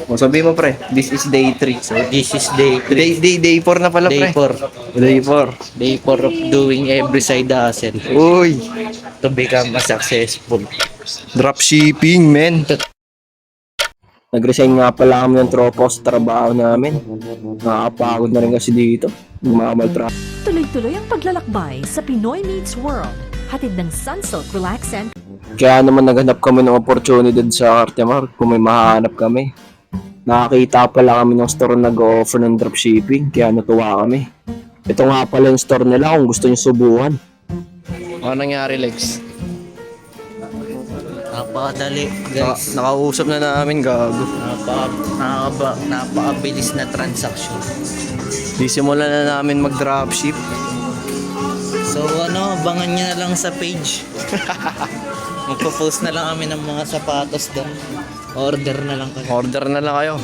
O sabi mo pre, this is day 3. So this is day 3. Day 4 na pala Day pre. 4. Day 4. Day 4 of doing every side hustle Uy, to become a successful. dropshipping men. Nag-resign nga pala kami ng tropa ko sa trabaho namin. Nakakapagod na rin kasi dito. Nagmamaltra. Tuloy-tuloy ang paglalakbay sa Pinoy Meets World. Hatid ng Sunsilk Relaxant. Kaya naman naghanap kami ng opportunity sa Artemar kung may mahanap kami. Nakakita pala kami ng store na nag-offer ng dropshipping, kaya natuwa kami. Ito nga pala yung store nila kung gusto nyo subukan. Ano nangyari, Lex? Napakadali guys. Nakausap na namin, gago. Napakabilis na transaction. Di simulan na namin mag-dropship. So abangan nyo na lang sa page. Magpo-post na lang kami ng mga sapatos doon. Order na lang kayo. Order na lang kayo.